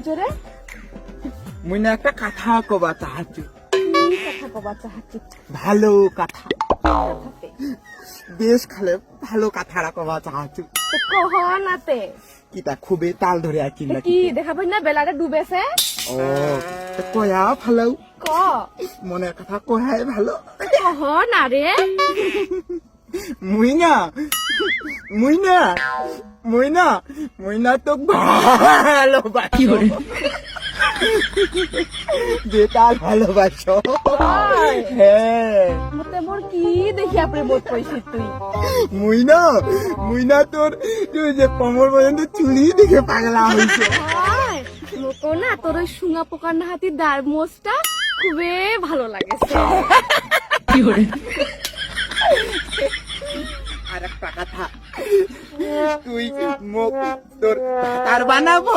হইছে রে? মুই না একটা কথা কবা চাহাচ্ছি, কি কথা কবা চাহাচ্ছি? ভালো কথা, কথাতে বেশ খালে ভালো কথাটা কবা চাহাচ্ছি। তো কহ নাতে কিতা খুবই তাল ধরে আছি তো নাকি? কি দেখাবই না বেলাটা ডুবেছে? ও তো কয়া ভালো, ক মনের কথা কয়াই ভালো। কহ না রে। মুই না মুই না মুই না মুই না তো ভালোবাসি, বেকার ভালোবাসো। তাই? হ্যাঁ মতে মোর কি দেখিয়া প্রেমত পড়ছিস তুই? মুই না তোর তুই যে কোমর পর্যন্ত চুলি দেখে পাগলা হয়েছে। হায়, মোকো না তোর ওই শুঙা পোকার না হাতির দাঁড় মোচটা খুবই ভালো লাগেছে। আর একটা কথা, তুই মুখ তোর ভাতার বানাবো